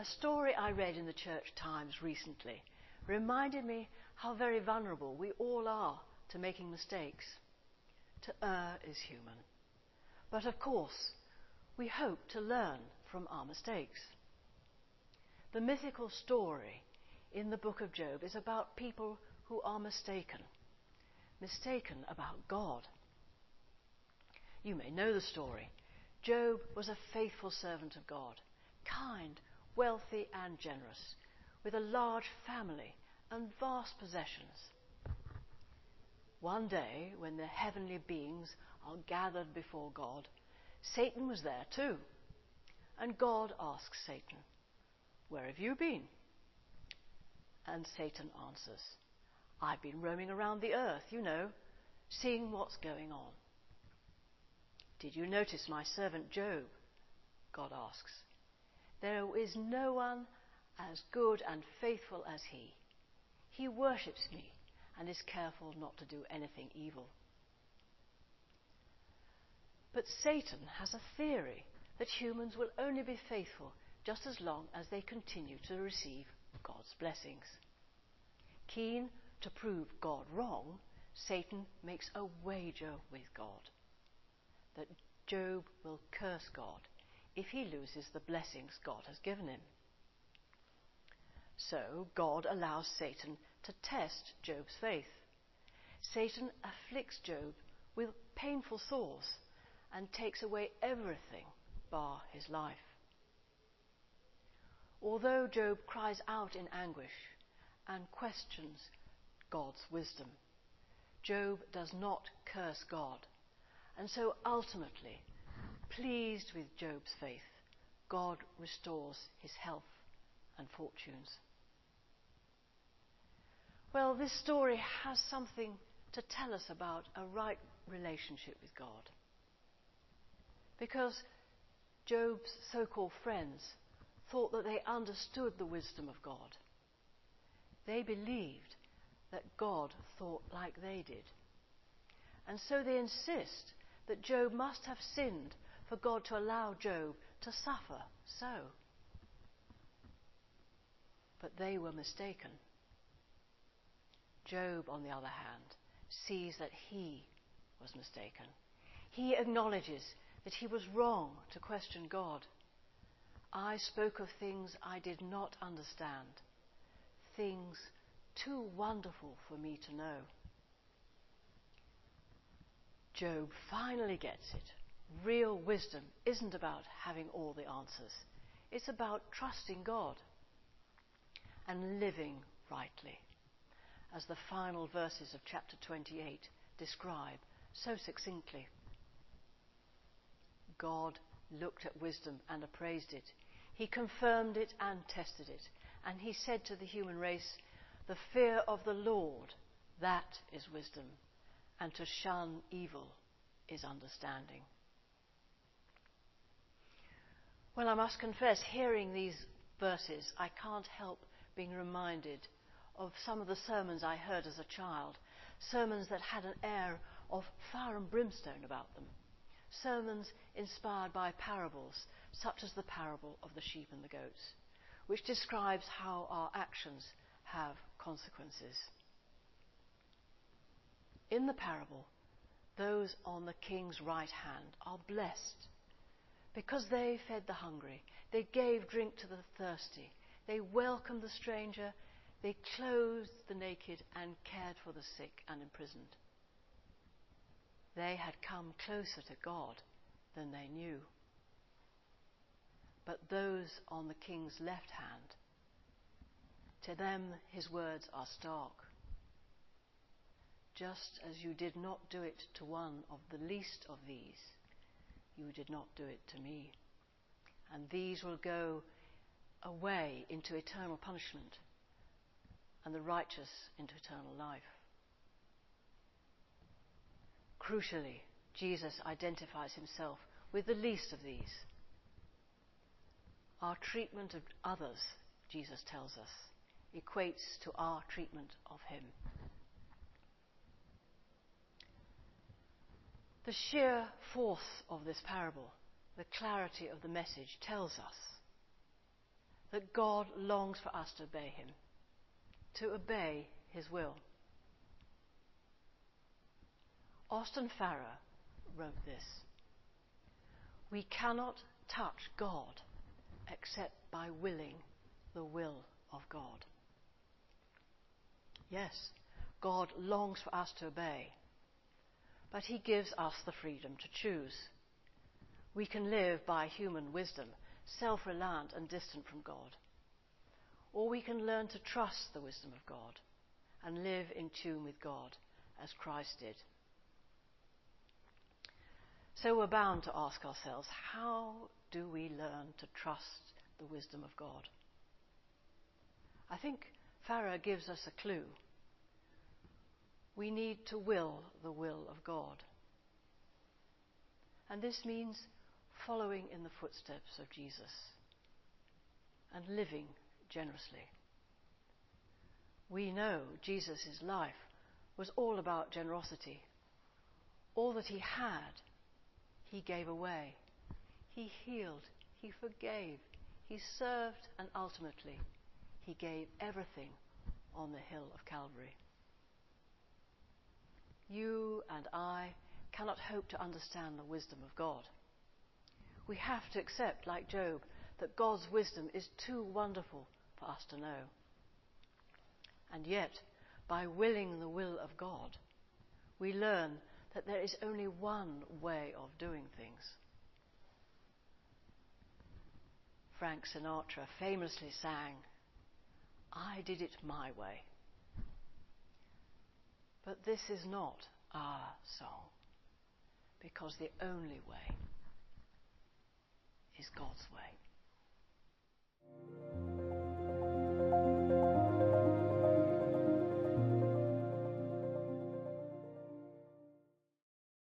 A story I read in the Church Times recently reminded me how very vulnerable we all are to making mistakes. To err is human. But of course, we hope to learn from our mistakes. The mythical story in the book of Job is about people who are mistaken about God. You may know the story. Job was a faithful servant of God, kind, wealthy and generous, with a large family and vast possessions. One day, when the heavenly beings are gathered before God, Satan was there too. And God asks Satan, "Where have you been?" And Satan answers, "I've been roaming around the earth, seeing what's going on." "Did you notice my servant Job?" God asks. "There is no one as good and faithful as he. He worships me and is careful not to do anything evil." But Satan has a theory that humans will only be faithful just as long as they continue to receive God's blessings. Keen to prove God wrong, Satan makes a wager with God that Job will curse God if he loses the blessings God has given him. So God allows Satan to test Job's faith. Satan afflicts Job with painful sores and takes away everything bar his life. Although Job cries out in anguish and questions God's wisdom, Job does not curse God, and so ultimately, pleased with Job's faith, God restores his health and fortunes. Well, this story has something to tell us about a right relationship with God. Because Job's so-called friends thought that they understood the wisdom of God. They believed that God thought like they did. And so they insist that Job must have sinned for God to allow Job to suffer so. But they were mistaken. Job, on the other hand, sees that he was mistaken. He acknowledges that he was wrong to question God. "I spoke of things I did not understand, things too wonderful for me to know." Job finally gets it. Real wisdom isn't about having all the answers. It's about trusting God and living rightly, as the final verses of chapter 28 describe so succinctly. God looked at wisdom and appraised it. He confirmed it and tested it. And he said to the human race, "The fear of the Lord, that is wisdom, and to shun evil is understanding." Well, I must confess, hearing these verses, I can't help being reminded of some of the sermons I heard as a child, sermons that had an air of fire and brimstone about them. Sermons inspired by parables, such as the parable of the sheep and the goats, which describes how our actions have consequences. In the parable, those on the king's right hand are blessed because they fed the hungry, they gave drink to the thirsty, they welcomed the stranger, they clothed the naked and cared for the sick and imprisoned. They had come closer to God than they knew. But those on the king's left hand, to them his words are stark. "Just as you did not do it to one of the least of these, you did not do it to me. And these will go away into eternal punishment, and the righteous into eternal life." Crucially, Jesus identifies himself with the least of these. Our treatment of others, Jesus tells us, equates to our treatment of him. The sheer force of this parable, the clarity of the message, tells us that God longs for us to obey him, to obey his will. Austin Farrer wrote this: "We cannot touch God except by willing the will of God." Yes, God longs for us to obey, but he gives us the freedom to choose. We can live by human wisdom, self-reliant and distant from God. Or we can learn to trust the wisdom of God and live in tune with God, as Christ did. So we're bound to ask ourselves, how do we learn to trust the wisdom of God? I think Farrer gives us a clue. We need to will the will of God. And this means following in the footsteps of Jesus and living generously. We know Jesus' life was all about generosity. All that he had, he gave away. He healed, he forgave, he served, and ultimately, he gave everything on the hill of Calvary. You and I cannot hope to understand the wisdom of God. We have to accept, like Job, that God's wisdom is too wonderful for us to know. And yet, by willing the will of God, we learn that there is only one way of doing things. Frank Sinatra famously sang, "I did it my way." But this is not our song, because the only way is God's way.